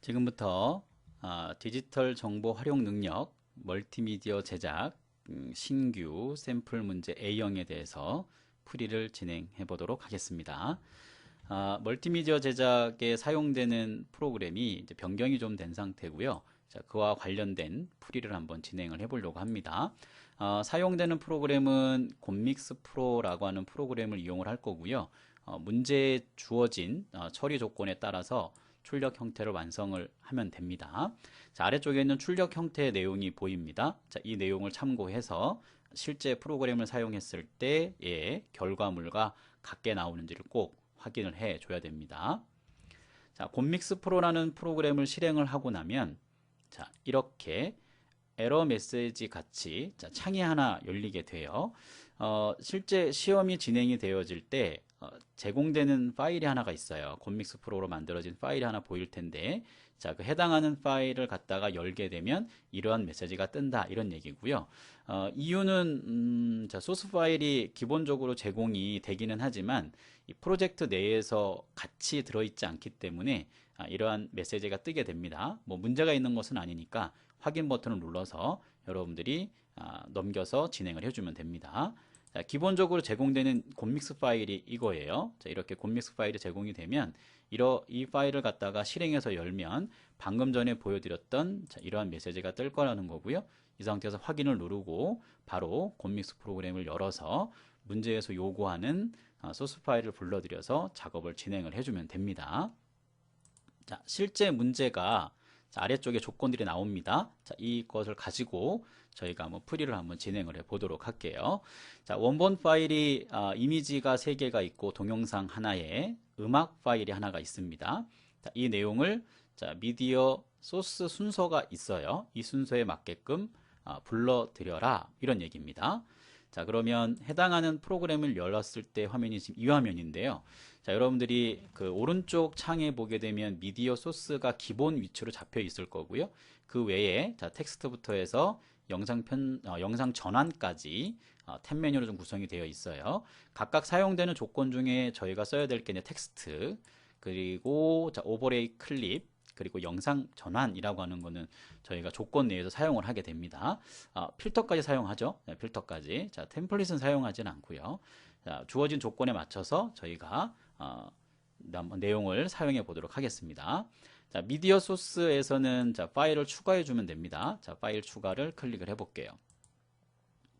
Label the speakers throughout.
Speaker 1: 지금부터 디지털 정보 활용 능력, 멀티미디어 제작, 신규 샘플 문제 A형에 대해서 풀이를 진행해 보도록 하겠습니다. 멀티미디어 제작에 사용되는 프로그램이 이제 변경이 좀 된 상태고요. 자, 그와 관련된 풀이를 한번 진행을 해 보려고 합니다. 사용되는 프로그램은 곰믹스 프로라고 하는 프로그램을 이용을 할 거고요. 문제에 주어진 처리 조건에 따라서 출력 형태를 완성을 하면 됩니다. 자, 아래쪽에 있는 출력 형태의 내용이 보입니다. 자, 이 내용을 참고해서 실제 프로그램을 사용했을 때의 결과물과 같게 나오는지를 꼭 확인을 해 줘야 됩니다. 자, 곰믹스 프로라는 프로그램을 실행을 하고 나면 자, 이렇게 에러 메시지 같이 자, 창이 하나 열리게 돼요. 실제 시험이 진행이 되어질 때 제공되는 파일이 하나가 있어요. 곰믹스 프로로 만들어진 파일이 하나 보일 텐데 자, 그 해당하는 파일을 갖다가 열게 되면 이러한 메시지가 뜬다 이런 얘기고요. 이유는 자, 소스 파일이 기본적으로 제공이 되기는 하지만 이 프로젝트 내에서 같이 들어있지 않기 때문에 이러한 메시지가 뜨게 됩니다. 뭐 문제가 있는 것은 아니니까 확인 버튼을 눌러서 여러분들이 넘겨서 진행을 해주면 됩니다. 자, 기본적으로 제공되는 곰믹스 파일이 이거예요. 자, 이렇게 곰믹스 파일이 제공이 되면 이 파일을 갖다가 실행해서 열면 방금 전에 보여드렸던 자, 이러한 메시지가 뜰 거라는 거고요. 이 상태에서 확인을 누르고 바로 곰믹스 프로그램을 열어서 문제에서 요구하는 소스 파일을 불러들여서 작업을 진행을 해주면 됩니다. 자, 실제 문제가 자, 아래쪽에 조건들이 나옵니다. 자, 이것을 가지고 저희가 한번 풀이를 한번 진행을 해 보도록 할게요. 자, 원본 파일이 이미지가 3개가 있고 동영상 하나에 음악 파일이 하나가 있습니다. 자, 이 내용을 자, 미디어 소스 순서가 있어요. 이 순서에 맞게끔 불러들여라 이런 얘기입니다. 자, 그러면 해당하는 프로그램을 열었을 때 화면이 지금 이 화면인데요. 자, 여러분들이 그 오른쪽 창에 보게 되면 미디어 소스가 기본 위치로 잡혀 있을 거고요. 그 외에 자, 텍스트부터 해서 영상 전환까지 탭 메뉴로 좀 구성이 되어 있어요. 각각 사용되는 조건 중에 저희가 써야 될 게 텍스트, 그리고 자, 오버레이 클립, 그리고 영상 전환이라고 하는 거는 저희가 조건 내에서 사용을 하게 됩니다. 필터까지 사용하죠. 네, 필터까지. 자, 템플릿은 사용하진 않고요. 자, 주어진 조건에 맞춰서 저희가 한번 내용을 사용해 보도록 하겠습니다. 자, 미디어 소스에서는 자, 파일을 추가해 주면 됩니다. 자, 파일 추가를 클릭을 해 볼게요.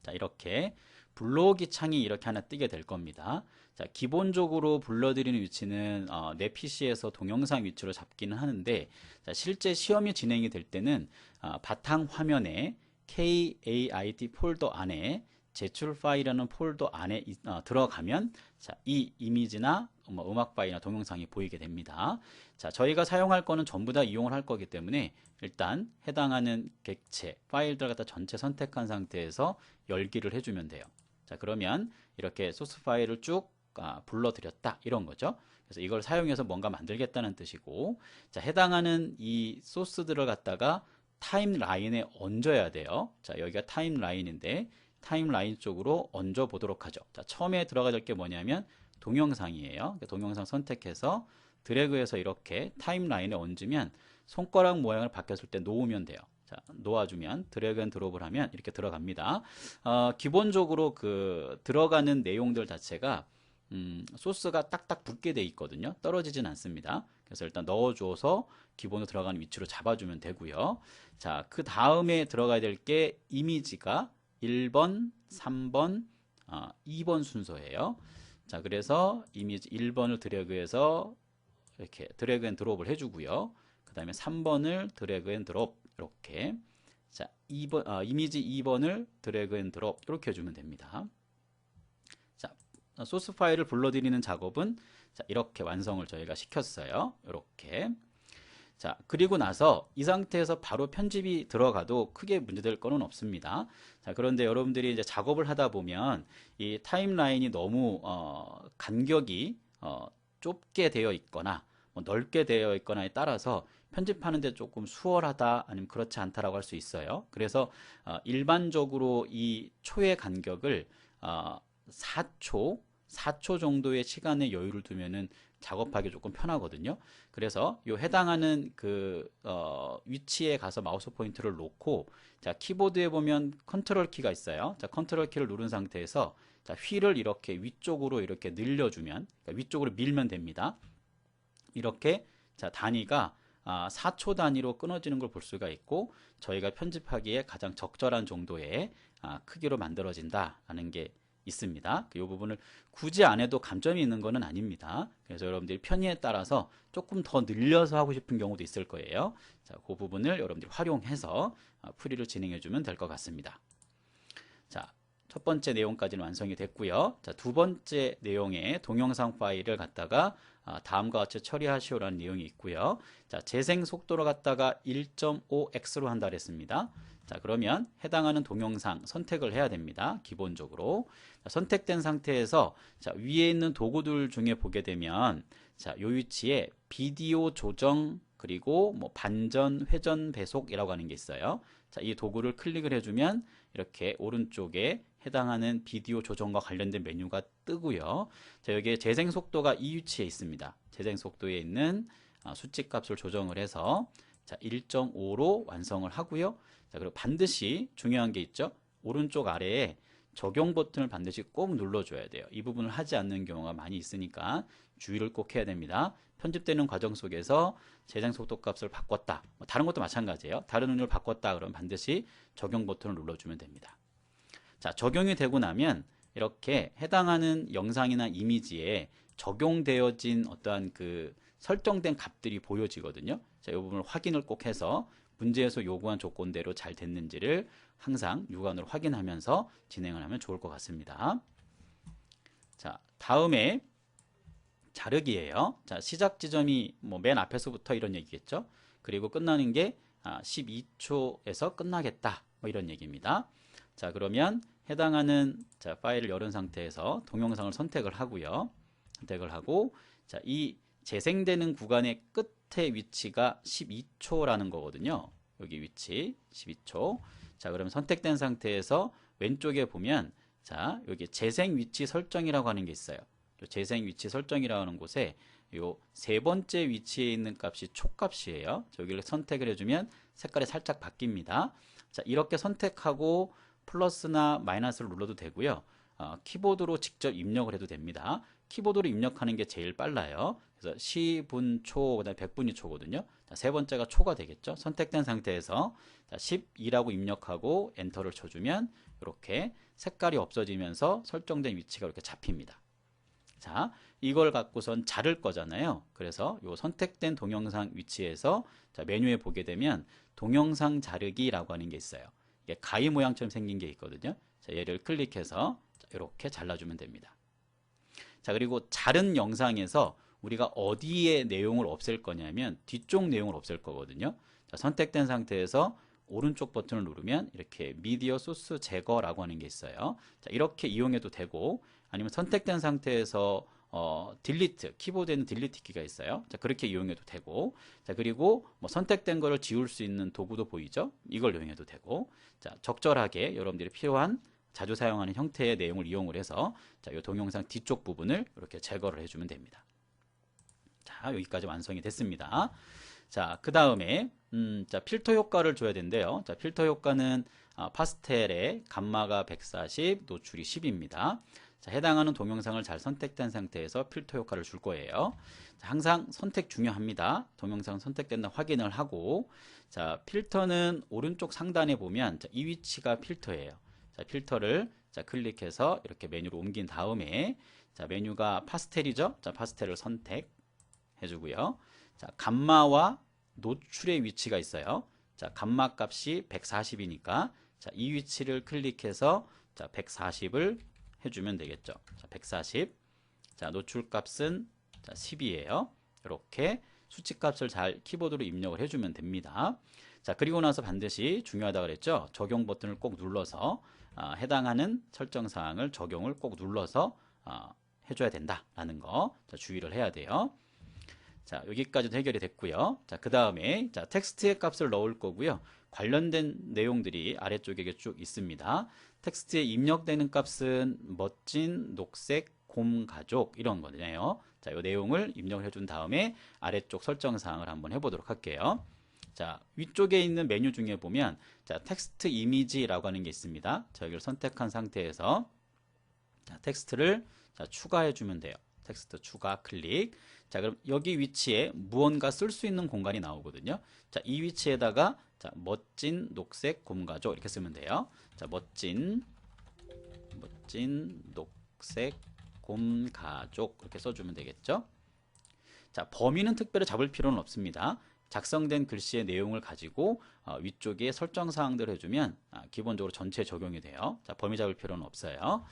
Speaker 1: 자, 이렇게 불러오기 창이 이렇게 하나 뜨게 될 겁니다. 자, 기본적으로 불러드리는 위치는 내 PC에서 동영상 위치로 잡기는 하는데 자, 실제 시험이 진행이 될 때는 바탕 화면에 KAIT 폴더 안에 제출 파일이라는 폴더 안에 들어가면 자, 이 이미지나 음악 파일이나 동영상이 보이게 됩니다. 자, 저희가 사용할 거는 전부 다 이용을 할 거기 때문에 일단 해당하는 객체 파일들 갖다 전체 선택한 상태에서 열기를 해주면 돼요. 자, 그러면 이렇게 소스 파일을 쭉 불러들였다 이런 거죠. 그래서 이걸 사용해서 뭔가 만들겠다는 뜻이고 자, 해당하는 이 소스들을 갖다가 타임라인에 얹어야 돼요. 자, 여기가 타임라인인데 타임라인 쪽으로 얹어 보도록 하죠. 자, 처음에 들어가야 될 게 뭐냐면 동영상이에요. 동영상 선택해서 드래그해서 이렇게 타임라인에 얹으면 손가락 모양을 바뀌었을 때 놓으면 돼요. 자, 놓아주면 드래그 앤 드롭을 하면 이렇게 들어갑니다. 기본적으로 그 들어가는 내용들 자체가 소스가 딱딱 붙게 돼 있거든요. 떨어지진 않습니다. 그래서 일단 넣어줘서 기본으로 들어가는 위치로 잡아주면 되고요. 자, 그 다음에 들어가야 될 게 이미지가 1번, 3번, 2번 순서예요. 자, 그래서 이미지 1번을 드래그해서 이렇게 드래그 앤 드롭을 해주고요. 그 다음에 3번을 드래그 앤 드롭 이렇게 자, 이미지 2번을 드래그 앤 드롭 이렇게 해주면 됩니다. 자, 소스 파일을 불러들이는 작업은 자, 이렇게 완성을 저희가 시켰어요. 이렇게 자, 그리고 나서 이 상태에서 바로 편집이 들어가도 크게 문제될 거는 없습니다. 자, 그런데 여러분들이 이제 작업을 하다 보면 이 타임라인이 너무 간격이 좁게 되어 있거나 뭐 넓게 되어 있거나에 따라서 편집하는데 조금 수월하다 아니면 그렇지 않다라고 할 수 있어요. 그래서 일반적으로 이 초의 간격을 4초 4초 정도의 시간의 여유를 두면은 작업하기 조금 편하거든요. 그래서 요 해당하는 위치에 가서 마우스 포인터를 놓고, 자, 키보드에 보면 컨트롤 키가 있어요. 자, 컨트롤 키를 누른 상태에서 자, 휠을 이렇게 위쪽으로 이렇게 늘려주면, 그러니까 위쪽으로 밀면 됩니다. 이렇게 자, 단위가 4초 단위로 끊어지는 걸 볼 수가 있고, 저희가 편집하기에 가장 적절한 정도의 크기로 만들어진다라는 게 있습니다. 이 부분을 굳이 안 해도 감점이 있는 것은 아닙니다. 그래서 여러분들이 편의에 따라서 조금 더 늘려서 하고 싶은 경우도 있을 거예요. 자, 그 부분을 여러분들이 활용해서 풀이를 진행해 주면 될 것 같습니다. 자, 첫 번째 내용까지는 완성이 됐고요. 자, 두 번째 내용의 동영상 파일을 갖다가 다음과 같이 처리하시오라는 내용이 있고요. 자, 재생 속도를 갖다가 1.5x로 한다 그랬습니다. 자, 그러면 해당하는 동영상 선택을 해야 됩니다. 기본적으로. 자, 선택된 상태에서 자, 위에 있는 도구들 중에 보게 되면 자, 요 위치에 비디오 조정 그리고 뭐 반전, 회전, 배속이라고 하는 게 있어요. 자, 이 도구를 클릭을 해주면 이렇게 오른쪽에 해당하는 비디오 조정과 관련된 메뉴가 뜨고요. 자, 여기에 재생 속도가 이 위치에 있습니다. 재생 속도에 있는 수치 값을 조정을 해서 자, 1.5로 완성을 하고요. 자, 그리고 반드시 중요한 게 있죠. 오른쪽 아래에 적용 버튼을 반드시 꼭 눌러줘야 돼요. 이 부분을 하지 않는 경우가 많이 있으니까 주의를 꼭 해야 됩니다. 편집되는 과정 속에서 재생 속도 값을 바꿨다. 뭐 다른 것도 마찬가지예요. 다른 운율을 바꿨다 그러면 반드시 적용 버튼을 눌러주면 됩니다. 자, 적용이 되고 나면 이렇게 해당하는 영상이나 이미지에 적용되어진 어떠한 설정된 값들이 보여지거든요. 자, 이 부분을 확인을 꼭 해서 문제에서 요구한 조건대로 잘 됐는지를 항상 육안으로 확인하면서 진행을 하면 좋을 것 같습니다. 자, 다음에 자르기예요. 자, 시작 지점이 뭐 맨 앞에서부터 이런 얘기겠죠. 그리고 끝나는 게 12초에서 끝나겠다. 뭐 이런 얘기입니다. 자, 그러면 해당하는 자, 파일을 열은 상태에서 동영상을 선택을 하고요. 선택을 하고 자, 이 재생되는 구간의 끝에 위치가 12초라는 거거든요. 여기 위치 12초. 자, 그럼 선택된 상태에서 왼쪽에 보면 자, 여기 재생 위치 설정이라고 하는 게 있어요. 재생 위치 설정이라고 하는 곳에 요 세 번째 위치에 있는 값이 초값이에요. 여기를 선택을 해주면 색깔이 살짝 바뀝니다. 자, 이렇게 선택하고 플러스나 마이너스를 눌러도 되고요. 키보드로 직접 입력을 해도 됩니다. 키보드로 입력하는 게 제일 빨라요. 그래서 시분 초, 그다음에 백분위 초거든요. 자, 세 번째가 초가 되겠죠. 선택된 상태에서 자, 12라고 입력하고 엔터를 쳐주면 이렇게 색깔이 없어지면서 설정된 위치가 이렇게 잡힙니다. 자, 이걸 갖고선 자를 거잖아요. 그래서 이 선택된 동영상 위치에서 자, 메뉴에 보게 되면 동영상 자르기라고 하는 게 있어요. 이게 가위 모양처럼 생긴 게 있거든요. 자, 얘를 클릭해서 자, 이렇게 잘라주면 됩니다. 자, 그리고 자른 영상에서 우리가 어디에 내용을 없앨 거냐면 뒤쪽 내용을 없앨 거거든요. 자, 선택된 상태에서 오른쪽 버튼을 누르면 이렇게 미디어 소스 제거라고 하는 게 있어요. 자, 이렇게 이용해도 되고 아니면 선택된 상태에서 딜리트, 키보드에는 딜리트 키가 있어요. 자, 그렇게 이용해도 되고 자, 그리고 뭐 선택된 거를 지울 수 있는 도구도 보이죠? 이걸 이용해도 되고 자, 적절하게 여러분들이 필요한 자주 사용하는 형태의 내용을 이용을 해서 자, 이 동영상 뒤쪽 부분을 이렇게 제거를 해주면 됩니다. 자, 여기까지 완성이 됐습니다. 자, 그 다음에 자, 필터 효과를 줘야 된대요. 자, 필터 효과는 파스텔의 감마가 140, 노출이 10입니다. 자, 해당하는 동영상을 잘 선택된 상태에서 필터 효과를 줄 거예요. 자, 항상 선택 중요합니다. 동영상 선택된다 확인을 하고 자, 필터는 오른쪽 상단에 보면 자, 이 위치가 필터예요. 자, 필터를 자, 클릭해서 이렇게 메뉴로 옮긴 다음에 자, 메뉴가 파스텔이죠. 자, 파스텔을 선택해 주고요. 자, 감마와 노출의 위치가 있어요. 자, 감마 값이 140이니까 자, 이 위치를 클릭해서 자, 140을 해주면 되겠죠. 자, 140. 자, 노출 값은 자, 10이에요. 이렇게 수치 값을 잘 키보드로 입력을 해주면 됩니다. 자, 그리고 나서 반드시 중요하다고 그랬죠. 적용 버튼을 꼭 눌러서 해당하는 설정 사항을 적용을 꼭 눌러서 해줘야 된다라는 거 자, 주의를 해야 돼요. 자, 여기까지도 해결이 됐고요. 자, 그 다음에 자, 텍스트의 값을 넣을 거고요. 관련된 내용들이 아래쪽에 쭉 있습니다. 텍스트에 입력되는 값은 멋진 녹색 곰 가족 이런 거네요. 자, 이 내용을 입력을 해준 다음에 아래쪽 설정 사항을 한번 해보도록 할게요. 자, 위쪽에 있는 메뉴 중에 보면 자, 텍스트 이미지라고 하는 게 있습니다. 자, 여기를 선택한 상태에서 자, 텍스트를 자, 추가해 주면 돼요. 텍스트 추가 클릭. 자, 그럼 여기 위치에 무언가 쓸 수 있는 공간이 나오거든요. 자, 이 위치에다가 자, 멋진 녹색 곰가족 이렇게 쓰면 돼요. 자, 멋진 녹색 곰가족 이렇게 써주면 되겠죠. 자, 범위는 특별히 잡을 필요는 없습니다. 작성된 글씨의 내용을 가지고 위쪽에 설정 사항들을 해주면 기본적으로 전체에 적용이 돼요. 자, 범위 잡을 필요는 없어요.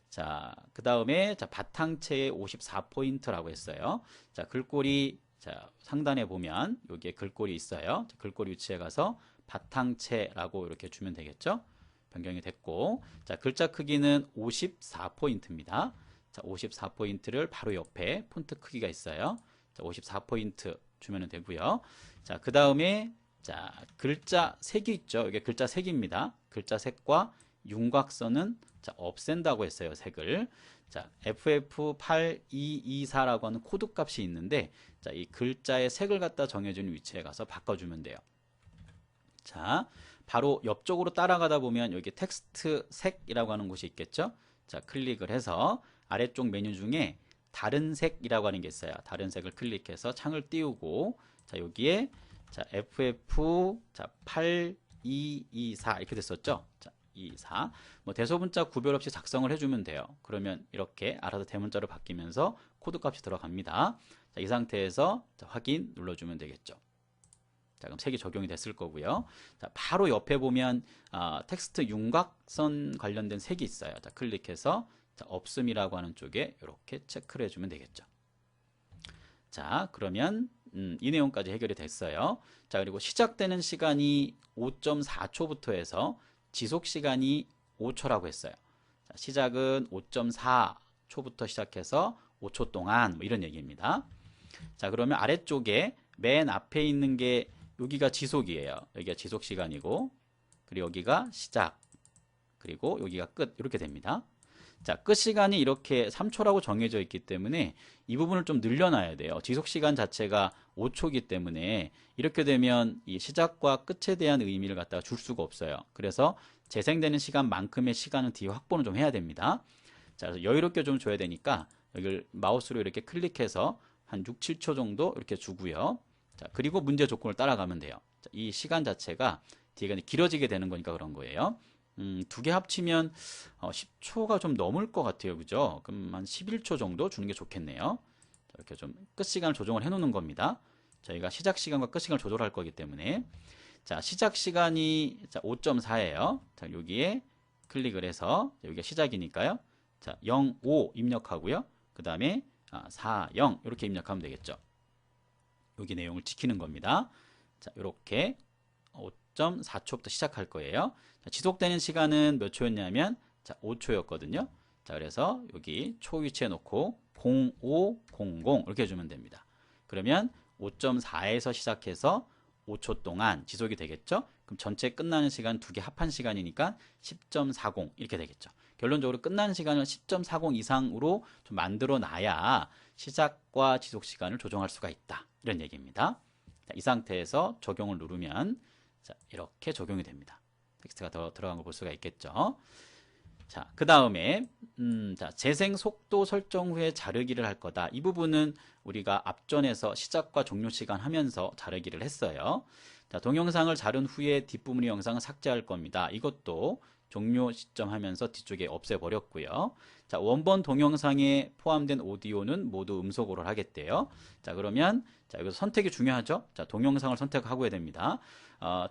Speaker 1: 자, 그 다음에 자, 바탕체에 54포인트라고 했어요. 자, 글꼴이 자, 상단에 보면 여기에 글꼴이 있어요. 자, 글꼴 위치에 가서 바탕체라고 이렇게 주면 되겠죠. 변경이 됐고, 자, 글자 크기는 54포인트입니다. 자, 54포인트를 바로 옆에 폰트 크기가 있어요. 자, 54포인트 주면 되고요. 자, 그 다음에 자, 글자 색이 있죠. 이게 글자 색입니다. 글자 색과 윤곽선은 자, 없앤다고 했어요. 색을. 자, FF8224라고 하는 코드 값이 있는데 자, 이 글자의 색을 갖다 정해주는 위치에 가서 바꿔주면 돼요. 자, 바로 옆쪽으로 따라가다 보면 여기 텍스트 색이라고 하는 곳이 있겠죠. 자, 클릭을 해서 아래쪽 메뉴 중에 다른 색이라고 하는 게 있어요. 다른 색을 클릭해서 창을 띄우고 자, 여기에 자, FF8224 이렇게 됐었죠. 자, 24. 뭐 대소문자 구별 없이 작성을 해주면 돼요. 그러면 이렇게 알아서 대문자로 바뀌면서 코드 값이 들어갑니다. 자, 이 상태에서 자, 확인 눌러주면 되겠죠. 자, 그럼 색이 적용이 됐을 거고요. 자, 바로 옆에 보면 텍스트 윤곽선 관련된 색이 있어요. 자, 클릭해서 자, 없음이라고 하는 쪽에 이렇게 체크를 해주면 되겠죠. 자, 그러면 이 내용까지 해결이 됐어요. 자, 그리고 시작되는 시간이 5.4초부터 해서 지속 시간이 5초라고 했어요. 자, 시작은 5.4초부터 시작해서 5초 동안 뭐 이런 얘기입니다. 자, 그러면 아래쪽에 맨 앞에 있는 게 여기가 지속이에요. 여기가 지속 시간이고, 그리고 여기가 시작, 그리고 여기가 끝 이렇게 됩니다. 자, 끝 시간이 이렇게 3초라고 정해져 있기 때문에 이 부분을 좀 늘려놔야 돼요. 지속 시간 자체가 5초이기 때문에 이렇게 되면 이 시작과 끝에 대한 의미를 갖다가 줄 수가 없어요. 그래서 재생되는 시간만큼의 시간은 뒤에 확보는 좀 해야 됩니다. 자, 그래서 여유롭게 좀 줘야 되니까 여기를 마우스로 이렇게 클릭해서 한 6, 7초 정도 이렇게 주고요. 자, 그리고 문제 조건을 따라가면 돼요. 자, 이 시간 자체가 뒤가 길어지게 되는 거니까 그런 거예요. 두 개 합치면 10초가 좀 넘을 것 같아요. 그죠? 그럼 한 11초 정도 주는 게 좋겠네요. 자, 이렇게 좀 끝 시간을 조정을 해 놓는 겁니다. 저희가 시작 시간과 끝 시간을 조절할 거기 때문에 자, 시작 시간이 5.4예요. 자, 여기에 클릭을 해서 여기가 시작이니까요. 자, 0, 5 입력하고요. 그 다음에 4, 0 이렇게 입력하면 되겠죠. 여기 내용을 지키는 겁니다. 자, 이렇게 5.4초부터 시작할 거예요. 자, 지속되는 시간은 몇 초였냐면 자, 5초였거든요. 자, 그래서 여기 초 위치에 놓고 0500 이렇게 해주면 됩니다. 그러면 5.4에서 시작해서 5초 동안 지속이 되겠죠. 그럼 전체 끝나는 시간 두 개 합한 시간이니까 10.40 이렇게 되겠죠. 결론적으로 끝나는 시간을 10.40 이상으로 좀 만들어 놔야 시작과 지속 시간을 조정할 수가 있다. 이런 얘기입니다. 자, 이 상태에서 적용을 누르면 자, 이렇게 적용이 됩니다. 텍스트가 더 들어간 걸 볼 수가 있겠죠. 자, 그 다음에 자, 재생 속도 설정 후에 자르기를 할 거다. 이 부분은 우리가 앞전에서 시작과 종료 시간 하면서 자르기를 했어요. 자, 동영상을 자른 후에 뒷부분의 영상을 삭제할 겁니다. 이것도 종료 시점 하면서 뒤쪽에 없애버렸고요. 자, 원본 동영상에 포함된 오디오는 모두 음속으로 하겠대요. 자, 그러면 자, 여기서 선택이 중요하죠. 자, 동영상을 선택하고 해야 됩니다.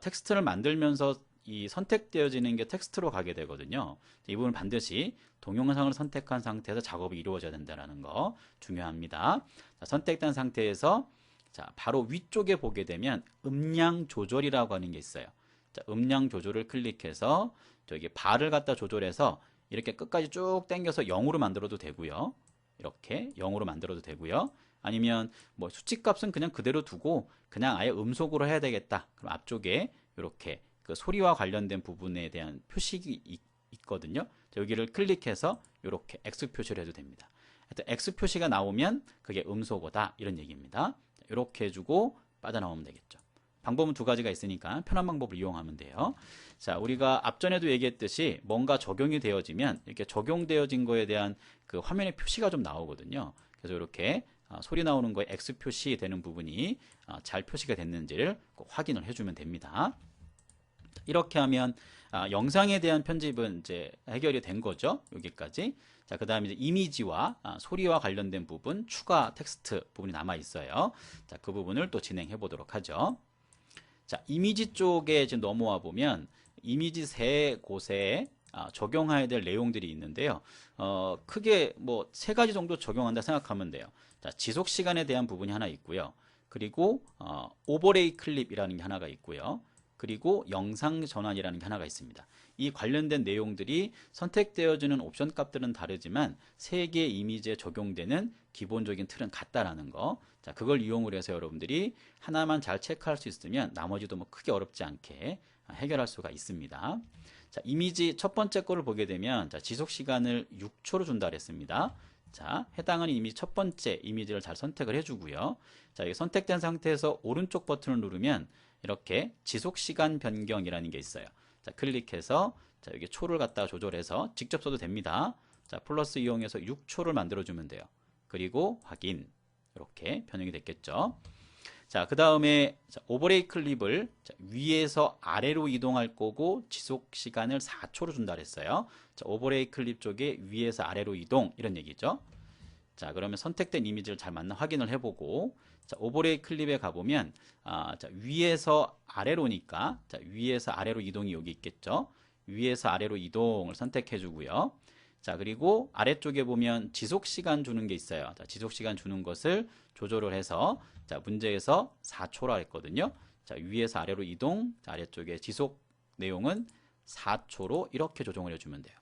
Speaker 1: 텍스트를 만들면서 이 선택되어지는 게 텍스트로 가게 되거든요. 이 부분 반드시 동영상을 선택한 상태에서 작업이 이루어져야 된다는 거 중요합니다. 자, 선택된 상태에서 자, 바로 위쪽에 보게 되면 음량 조절이라고 하는 게 있어요. 자, 음량 조절을 클릭해서 저기 바를 갖다 조절해서 이렇게 끝까지 쭉 당겨서 0으로 만들어도 되고요. 이렇게 0으로 만들어도 되고요. 아니면 뭐 수치값은 그냥 그대로 두고 그냥 아예 음속으로 해야 되겠다. 그럼 앞쪽에 이렇게 그 소리와 관련된 부분에 대한 표식이 있거든요. 자, 여기를 클릭해서 이렇게 X 표시를 해도 됩니다. 하여튼 X 표시가 나오면 그게 음소거다 이런 얘기입니다. 이렇게 해주고 빠져나오면 되겠죠. 방법은 두 가지가 있으니까 편한 방법을 이용하면 돼요. 자, 우리가 앞전에도 얘기했듯이 뭔가 적용이 되어지면 이렇게 적용되어진 거에 대한 그 화면에 표시가 좀 나오거든요. 그래서 이렇게 소리 나오는 거에 X 표시 되는 부분이 잘 표시가 됐는지를 꼭 확인을 해주면 됩니다. 이렇게 하면 영상에 대한 편집은 이제 해결이 된 거죠. 여기까지. 자, 그 다음에 이제 이미지와 소리와 관련된 부분, 추가 텍스트 부분이 남아 있어요. 자, 그 부분을 또 진행해 보도록 하죠. 자, 이미지 쪽에 지금 넘어와 보면 이미지 세 곳에 적용해야 될 내용들이 있는데요. 크게 뭐 세 가지 정도 적용한다 생각하면 돼요. 자, 지속 시간에 대한 부분이 하나 있고요. 그리고 오버레이 클립이라는 게 하나가 있고요. 그리고 영상 전환이라는 게 하나가 있습니다. 이 관련된 내용들이 선택되어지는 옵션 값들은 다르지만 세 개의 이미지에 적용되는 기본적인 틀은 같다라는 거. 자, 그걸 이용을 해서 여러분들이 하나만 잘 체크할 수 있으면 나머지도 뭐 크게 어렵지 않게 해결할 수가 있습니다. 자, 이미지 첫 번째 거를 보게 되면 자, 지속 시간을 6초로 준다 그랬습니다. 자, 해당하는 이미지 첫 번째 이미지를 잘 선택을 해주고요. 자, 여기 선택된 상태에서 오른쪽 버튼을 누르면 이렇게 지속 시간 변경이라는 게 있어요. 자, 클릭해서 자, 여기 초를 갖다가 조절해서 직접 써도 됩니다. 자, 플러스 이용해서 6초를 만들어주면 돼요. 그리고 확인. 이렇게 변형이 됐겠죠. 자, 그 다음에 오버레이 클립을 위에서 아래로 이동할 거고 지속 시간을 4초로 준다 그랬어요. 자, 오버레이 클립 쪽에 위에서 아래로 이동 이런 얘기죠. 자, 그러면 선택된 이미지를 잘 맞나 확인을 해보고 자, 오버레이 클립에 가보면 자, 위에서 아래로니까 자, 위에서 아래로 이동이 여기 있겠죠. 위에서 아래로 이동을 선택해 주고요. 자, 그리고 아래쪽에 보면 지속 시간 주는 게 있어요. 자, 지속 시간 주는 것을 조절을 해서 자, 문제에서 4초라 했거든요. 자, 위에서 아래로 이동, 자, 아래쪽에 지속 내용은 4초로 이렇게 조정을 해주면 돼요.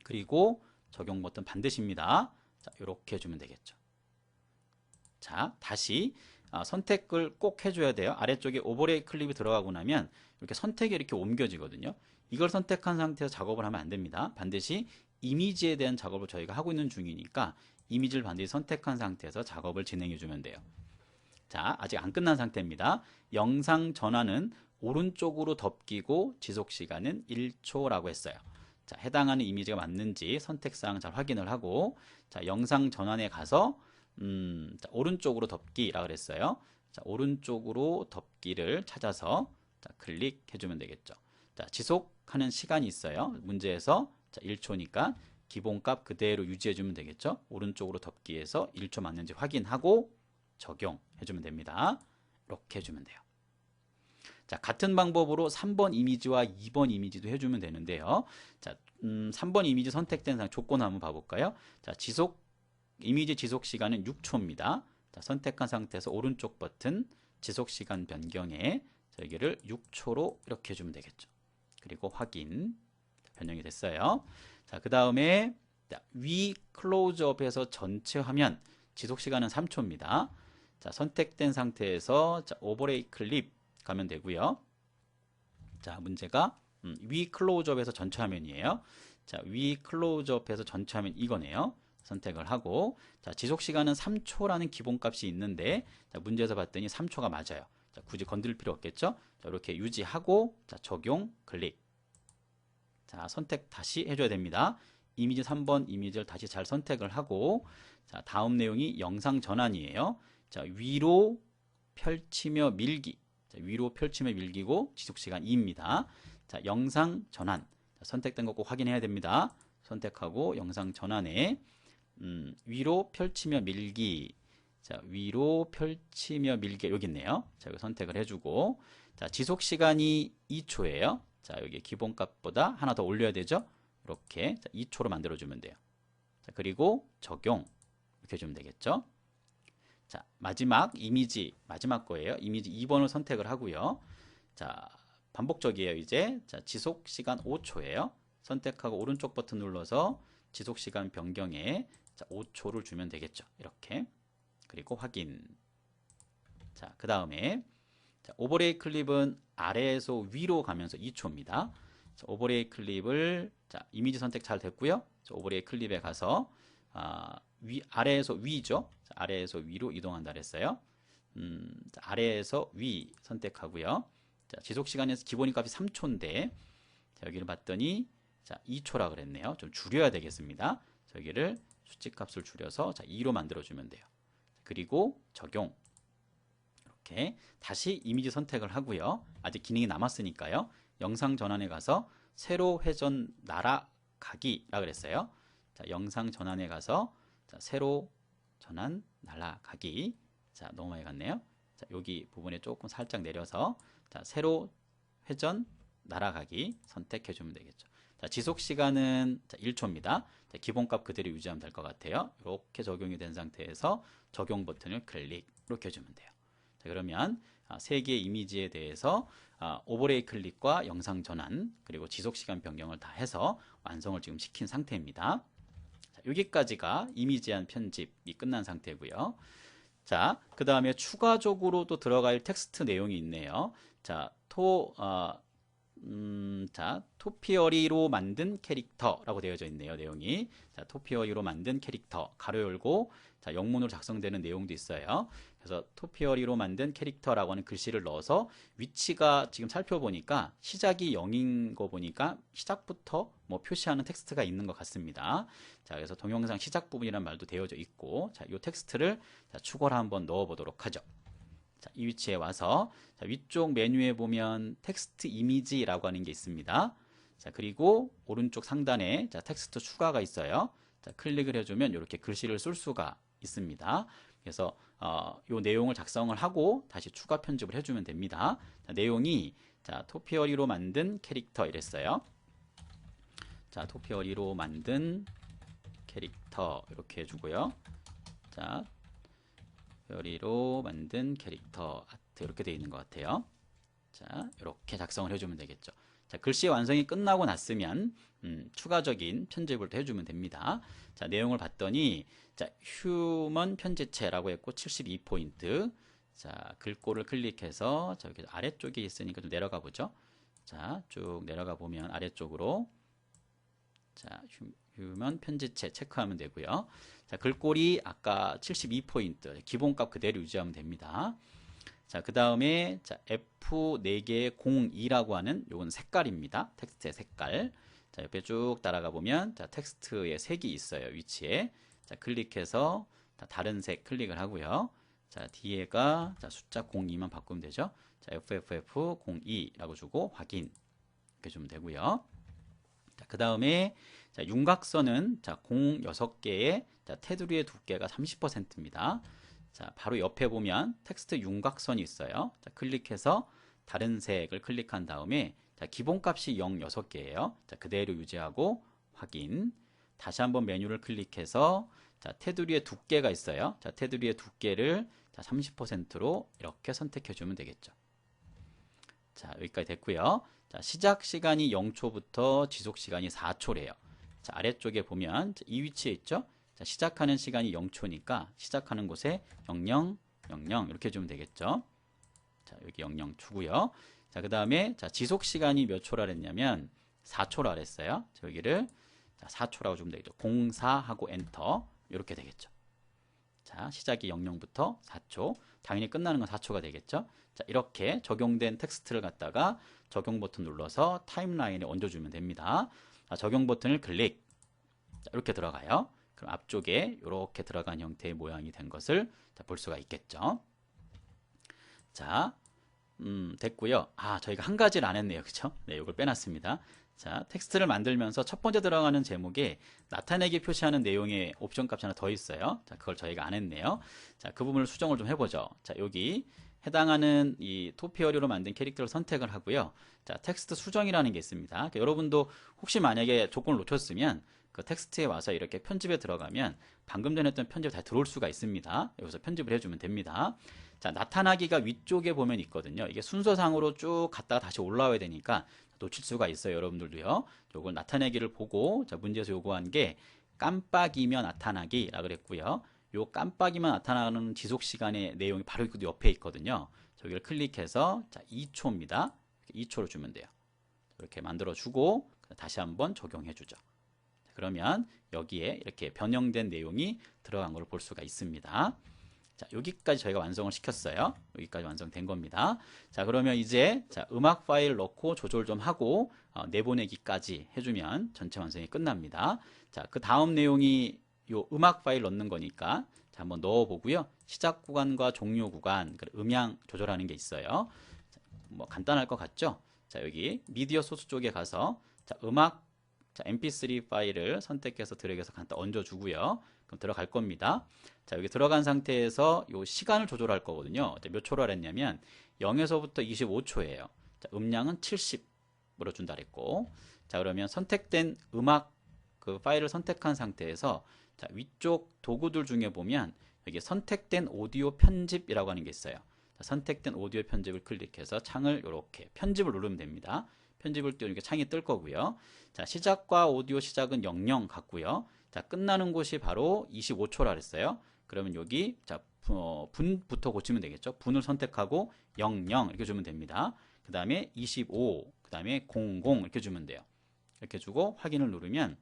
Speaker 1: 그리고 적용 버튼 반드시입니다. 자, 이렇게 해주면 되겠죠. 자, 다시 선택을 꼭 해줘야 돼요. 아래쪽에 오버레이 클립이 들어가고 나면 이렇게 선택이 이렇게 옮겨지거든요. 이걸 선택한 상태에서 작업을 하면 안 됩니다. 반드시 이미지에 대한 작업을 저희가 하고 있는 중이니까 이미지를 반드시 선택한 상태에서 작업을 진행해 주면 돼요. 자, 아직 안 끝난 상태입니다. 영상 전환은 오른쪽으로 덮기고 지속 시간은 1초라고 했어요. 자, 해당하는 이미지가 맞는지 선택사항 잘 확인을 하고 자, 영상 전환에 가서 자, 오른쪽으로 덮기라 그랬어요. 자, 오른쪽으로 덮기를 찾아서 자, 클릭해 주면 되겠죠. 자, 지속하는 시간이 있어요. 문제에서 자, 1초니까 기본값 그대로 유지해 주면 되겠죠. 오른쪽으로 덮기해서 1초 맞는지 확인하고 적용해 주면 됩니다. 이렇게 해주면 돼요. 자, 같은 방법으로 3번 이미지와 2번 이미지도 해주면 되는데요. 자, 3번 이미지 선택된 조건을 한번 봐볼까요? 자, 이미지 지속 시간은 6초입니다. 자, 선택한 상태에서 오른쪽 버튼 지속 시간 변경에 여기를 6초로 이렇게 해주면 되겠죠. 그리고 확인. 변형이 됐어요. 자, 그 다음에 위 클로즈업에서 전체 화면 지속 시간은 3초입니다. 자, 선택된 상태에서 자, 오버레이 클립 가면 되고요. 자, 문제가 위 클로즈업에서 전체 화면이에요. 자, 위 클로즈업에서 전체 화면 이거네요. 선택을 하고 자, 지속 시간은 3초라는 기본값이 있는데 자, 문제에서 봤더니 3초가 맞아요. 자, 굳이 건드릴 필요 없겠죠? 자, 이렇게 유지하고 자, 적용 클릭. 자, 선택 다시 해줘야 됩니다. 이미지 3번 이미지를 다시 잘 선택을 하고 자, 다음 내용이 영상 전환이에요. 자, 위로 펼치며 밀기. 자, 위로 펼치며 밀기고 지속시간 2입니다. 자, 영상 전환. 자, 선택된 거 꼭 확인해야 됩니다. 선택하고 영상 전환에 위로 펼치며 밀기. 자, 위로 펼치며 밀기 여기 있네요. 자, 여기 선택을 해주고 자, 지속시간이 2초예요. 자, 여기 기본값보다 하나 더 올려야 되죠. 이렇게 2초로 만들어주면 돼요. 자, 그리고 적용 이렇게 해주면 되겠죠. 자, 마지막 이미지 마지막 거예요. 이미지 2번을 선택을 하고요. 자, 반복적이에요. 이제 자, 지속 시간 5초예요. 선택하고 오른쪽 버튼 눌러서 지속 시간 변경에 자, 5초를 주면 되겠죠. 이렇게 그리고 확인. 자, 그 다음에 오버레이 클립은 아래에서 위로 가면서 2초입니다. 자, 오버레이 클립을 자, 이미지 선택 잘 됐고요. 자, 오버레이 클립에 가서 아래에서 위죠. 자, 아래에서 위로 이동한다 그랬어요. 자, 아래에서 위 선택하고요. 자, 지속시간에서 기본이 값이 3초인데 자, 여기를 봤더니 자, 2초라 그랬네요. 좀 줄여야 되겠습니다. 여기를 수치값을 줄여서 자, 2로 만들어주면 돼요. 그리고 적용. 이렇게 다시 이미지 선택을 하고요. 아직 기능이 남았으니까요. 영상 전환에 가서 세로 회전 날아가기라 그랬어요. 자, 영상 전환에 가서 자, 세로 전환 날아가기. 자, 너무 많이 갔네요. 자, 여기 부분에 조금 살짝 내려서 자, 세로 회전 날아가기 선택해 주면 되겠죠. 자, 지속 시간은 1초입니다. 자, 기본값 그대로 유지하면 될 것 같아요. 이렇게 적용이 된 상태에서 적용 버튼을 클릭 이렇게 해주면 돼요. 자, 그러면 세 개의 이미지에 대해서 오버레이 클릭과 영상 전환 그리고 지속 시간 변경을 다 해서 완성을 지금 시킨 상태입니다. 자, 여기까지가 이미지한 편집이 끝난 상태고요. 자, 그 다음에 추가적으로 또 들어갈 텍스트 내용이 있네요. 자, 토피어리로 만든 캐릭터라고 되어져 있네요. 내용이. 자, 토피어리로 만든 캐릭터 가로 열고 자, 영문으로 작성되는 내용도 있어요. 그래서 토피어리로 만든 캐릭터라고 하는 글씨를 넣어서 위치가 지금 살펴보니까 시작이 0인 거 보니까 시작부터 뭐 표시하는 텍스트가 있는 것 같습니다. 자, 그래서 동영상 시작 부분이란 말도 되어져 있고 자, 이 텍스트를 자, 추가로 한번 넣어 보도록 하죠. 자, 이 위치에 와서 자, 위쪽 메뉴에 보면 텍스트 이미지라고 하는 게 있습니다. 자, 그리고 오른쪽 상단에 자, 텍스트 추가가 있어요. 자, 클릭을 해주면 이렇게 글씨를 쓸 수가 있습니다. 그래서 이 내용을 작성을 하고 다시 추가 편집을 해주면 됩니다. 자, 내용이 자, 토피어리로 만든 캐릭터 이랬어요. 자, 토피어리로 만든 캐릭터 이렇게 해주고요. 자, 토피어리로 만든 캐릭터 아트 이렇게 되어 있는 것 같아요. 자, 이렇게 작성을 해주면 되겠죠. 자, 글씨 완성이 끝나고 났으면 추가적인 편집을 또 해주면 됩니다. 자, 내용을 봤더니 자, 휴먼 편집체라고 했고 72포인트. 자, 글꼴을 클릭해서 저기 아래쪽에 있으니까 좀 내려가 보죠. 자, 쭉 내려가 보면 아래쪽으로 자, 휴먼 편집체 체크하면 되고요. 자, 글꼴이 아까 72포인트 기본값 그대로 유지하면 됩니다. 자, 그 다음에 F 4개의 02라고 하는 요건 색깔입니다. 텍스트의 색깔. 자, 옆에 쭉 따라가 보면 자, tekst의 색이 있어요. 위치에. 자, 클릭해서 다른 색 클릭을 하고요. 자, 뒤에가 자, 숫자 02만 바꾸면 되죠. 자, FFF02라고 주고 확인 이렇게 주면 되고요. 자, 그 다음에 자, 윤곽선은 자, 6개의 자, 테두리의 두께가 30%입니다. 자, 바로 옆에 보면 텍스트 윤곽선이 있어요. 자, 클릭해서 다른 색을 클릭한 다음에 자, 기본값이 6개예요. 자, 그대로 유지하고 확인. 다시 한번 메뉴를 클릭해서 자, 테두리의 두께가 있어요. 자, 테두리의 두께를 자, 30%로 이렇게 선택해 주면 되겠죠. 자, 여기까지 됐고요. 자, 시작 시간이 0초부터 지속 시간이 4초래요. 자, 아래쪽에 보면 이 위치에 있죠. 자, 시작하는 시간이 0초니까 시작하는 곳에 00, 00 이렇게 주면 되겠죠. 자, 여기 00 주고요. 자, 그 다음에 자, 지속 시간이 몇 초라 그랬냐면 4초라 그랬어요. 자, 여기를 자, 4초라고 주면 되겠죠. 04하고 엔터 이렇게 되겠죠. 자, 시작이 00부터 4초. 당연히 끝나는 건 4초가 되겠죠. 자, 이렇게 적용된 텍스트를 갖다가 적용 버튼 눌러서 타임라인에 얹어주면 됩니다. 자, 적용 버튼을 클릭. 자, 이렇게 들어가요. 그럼 앞쪽에 이렇게 들어간 형태의 모양이 된 것을 볼 수가 있겠죠. 자, 됐고요. 저희가 한 가지를 안 했네요. 그쵸? 네, 이걸 빼놨습니다. 자, 텍스트를 만들면서 첫 번째 들어가는 제목에 나타내기 표시하는 내용의 옵션 값이 하나 더 있어요. 자, 그걸 저희가 안 했네요. 자, 그 부분을 수정을 좀 해보죠. 자, 여기 해당하는 이 토피어리로 만든 캐릭터를 선택을 하고요. 자, 텍스트 수정이라는 게 있습니다. 그러니까 여러분도 혹시 만약에 조건을 놓쳤으면 그 텍스트에 와서 이렇게 편집에 들어가면 방금 전에 했던 편집이 다 들어올 수가 있습니다. 여기서 편집을 해주면 됩니다. 자, 나타나기가 위쪽에 보면 있거든요. 이게 순서상으로 쭉 갔다가 다시 올라와야 되니까 놓칠 수가 있어요. 여러분들도요. 요걸 나타내기를 보고 자, 문제에서 요구한 게 깜빡이면 나타나기라 그랬고요. 요 깜빡이면 나타나는 지속 시간의 내용이 바로 그 옆에 있거든요. 저기를 클릭해서 자, 2초입니다. 2초로 주면 돼요. 이렇게 만들어 주고 다시 한번 적용해 주죠. 그러면 여기에 이렇게 변형된 내용이 들어간 걸 볼 수가 있습니다. 자, 여기까지 저희가 완성을 시켰어요. 여기까지 완성된 겁니다. 자, 그러면 이제 자, 음악 파일 넣고 조절 좀 하고 내보내기까지 해주면 전체 완성이 끝납니다. 자, 그 다음 내용이 요 음악 파일 넣는 거니까 자, 한번 넣어보고요. 시작 구간과 종료 구간, 음량 조절하는 게 있어요. 자, 뭐 간단할 것 같죠? 자, 여기 미디어 소스 쪽에 가서 자, 음악 자, mp3 파일을 선택해서 드래그해서 간단 얹어주고요. 그럼 들어갈 겁니다. 자, 여기 들어간 상태에서 요 시간을 조절할 거거든요. 자, 몇 초로 하랬냐면 0에서부터 25초예요. 자, 음량은 70으로 준다 그랬고, 자, 그러면 선택된 음악 그 파일을 선택한 상태에서 자, 위쪽 도구들 중에 보면 여기 선택된 오디오 편집이라고 하는 게 있어요. 자, 선택된 오디오 편집을 클릭해서 창을 이렇게 편집을 누르면 됩니다. 편집을 띄우니까 창이 뜰 거고요. 자, 시작과 오디오 시작은 00 같고요. 자, 끝나는 곳이 바로 25초라 그랬어요. 그러면 여기 자, 분부터 고치면 되겠죠. 분을 선택하고 00 이렇게 주면 됩니다. 그 다음에 25, 그 다음에 00 이렇게 주면 돼요. 이렇게 주고 확인을 누르면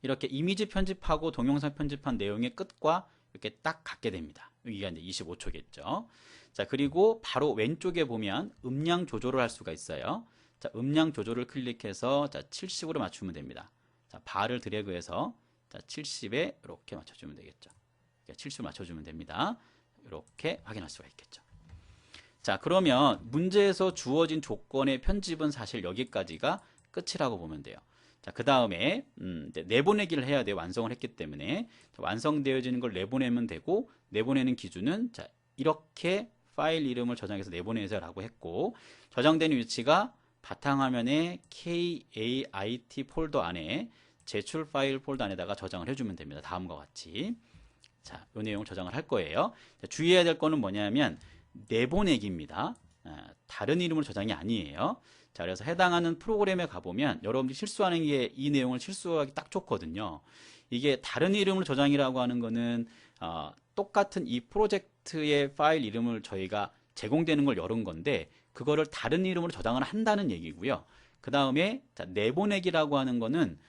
Speaker 1: 이렇게 이미지 편집하고 동영상 편집한 내용의 끝과 이렇게 딱 같게 됩니다. 여기가 이제 25초겠죠. 자, 그리고 바로 왼쪽에 보면 음량 조절을 할 수가 있어요. 자, 음량 조절을 클릭해서 자, 70으로 맞추면 됩니다. 자, 바를 드래그해서 자, 70에 이렇게 맞춰주면 되겠죠. 70 맞춰주면 됩니다. 이렇게 확인할 수가 있겠죠. 자, 그러면 문제에서 주어진 조건의 편집은 사실 여기까지가 끝이라고 보면 돼요. 자, 그 다음에 내보내기를 해야 돼요. 완성을 했기 때문에 완성되어지는 걸 내보내면 되고, 내보내는 기준은 자, 이렇게 파일 이름을 저장해서 내보내세요 라고 했고, 저장되는 위치가 바탕화면에 KAIT 폴더 안에 제출 파일 폴더 안에다가 저장을 해주면 됩니다. 다음과 같이. 자, 이 내용을 저장을 할 거예요. 자, 주의해야 될 거는 뭐냐면 내보내기입니다. 다른 이름으로 저장이 아니에요. 자, 그래서 해당하는 프로그램에 가보면 여러분들이 실수하는 게 이 내용을 실수하기 딱 좋거든요. 이게 다른 이름으로 저장이라고 하는 거는 똑같은 이 프로젝트의 파일 이름을 저희가 제공되는 걸 열은 건데 그거를 다른 이름으로 저장을 한다는 얘기고요. 그 다음에 내보내기라고 하는 거는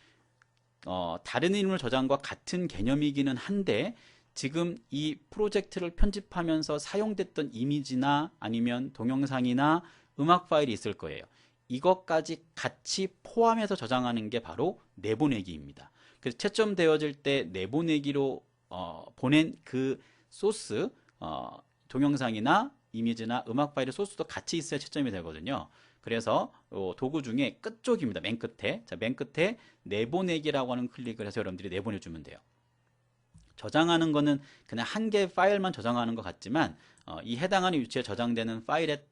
Speaker 1: 다른 이름으로 저장과 같은 개념이기는 한데 지금 이 프로젝트를 편집하면서 사용됐던 이미지나 아니면 동영상이나 음악 파일이 있을 거예요. 이것까지 같이 포함해서 저장하는 게 바로 내보내기입니다. 그래서 채점되어질 때 내보내기로 보낸 그 소스 동영상이나 이미지나 음악 파일의 소스도 같이 있어야 채점이 되거든요. 그래서 도구 중에 끝쪽입니다. 맨 끝에. 자, 맨 끝에 내보내기라고 하는 클릭을 해서 여러분들이 내보내주면 돼요. 저장하는 거는 그냥 한 개의 파일만 저장하는 것 같지만 이 해당하는 위치에 저장되는 파일에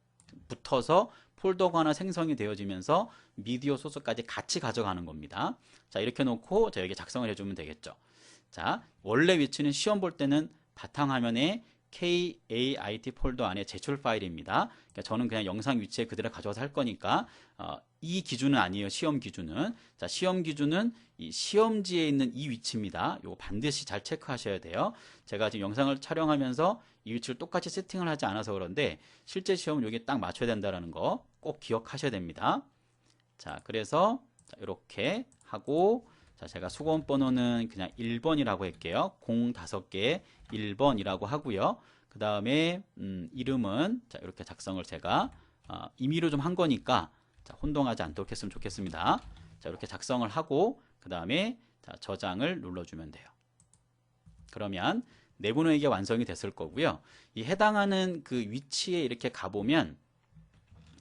Speaker 1: 붙어서 폴더가 하나 생성이 되어지면서 미디어 소스까지 같이 가져가는 겁니다. 자, 이렇게 놓고 자, 여기 작성을 해주면 되겠죠. 자, 원래 위치는 시험 볼 때는 바탕화면에 KAIT 폴더 안에 제출 파일입니다. 그러니까 저는 그냥 영상 위치에 그대로 가져와서 할 거니까 이 기준은 아니에요. 시험 기준은. 자, 시험 기준은 이 시험지에 있는 이 위치입니다. 이거 반드시 잘 체크하셔야 돼요. 제가 지금 영상을 촬영하면서 이 위치를 똑같이 세팅을 하지 않아서 그런데 실제 시험은 여기 딱 맞춰야 된다는 거 꼭 기억하셔야 됩니다. 자, 그래서 이렇게 하고 자, 제가 수거원 번호는 그냥 1번이라고 할게요. 05개 1번이라고 하고요. 그 다음에 이름은 자, 이렇게 작성을 제가 임의로 좀 한 거니까 자, 혼동하지 않도록 했으면 좋겠습니다. 자, 이렇게 작성을 하고 그 다음에 저장을 눌러주면 돼요. 그러면 내보내기가 완성이 됐을 거고요. 이 해당하는 그 위치에 이렇게 가보면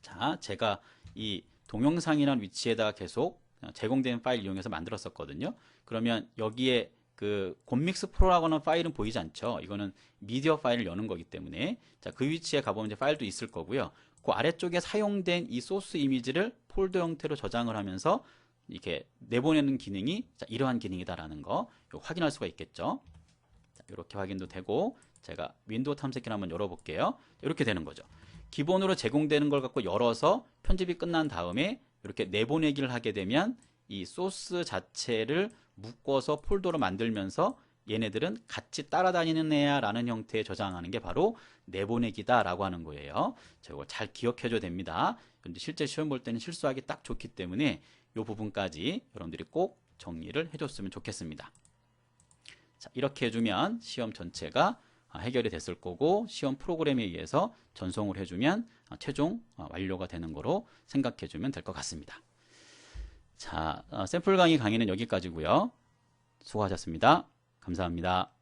Speaker 1: 자, 제가 이 동영상이라는 위치에다가 계속 제공된 파일 이용해서 만들었었거든요. 그러면 여기에 그 곰믹스 프로라고 하는 파일은 보이지 않죠. 이거는 미디어 파일을 여는 거기 때문에 자, 그 위치에 가보면 이제 파일도 있을 거고요. 그 아래쪽에 사용된 이 소스 이미지를 폴더 형태로 저장을 하면서 이렇게 내보내는 기능이 자, 이러한 기능이다라는 거 확인할 수가 있겠죠. 자, 이렇게 확인도 되고 제가 윈도우 탐색기를 한번 열어볼게요. 이렇게 되는 거죠. 기본으로 제공되는 걸 갖고 열어서 편집이 끝난 다음에 이렇게 내보내기를 하게 되면 이 소스 자체를 묶어서 폴더로 만들면서 얘네들은 같이 따라다니는 애야 라는 형태의 저장하는 게 바로 내보내기다 라고 하는 거예요. 자, 이걸 잘 기억해 줘야 됩니다. 근데 실제 시험 볼 때는 실수하기 딱 좋기 때문에 이 부분까지 여러분들이 꼭 정리를 해줬으면 좋겠습니다. 자, 이렇게 해주면 시험 전체가 해결이 됐을 거고 시험 프로그램에 의해서 전송을 해주면 최종 완료가 되는 거로 생각해주면 될 것 같습니다. 자, 샘플 강의는 여기까지고요. 수고하셨습니다. 감사합니다.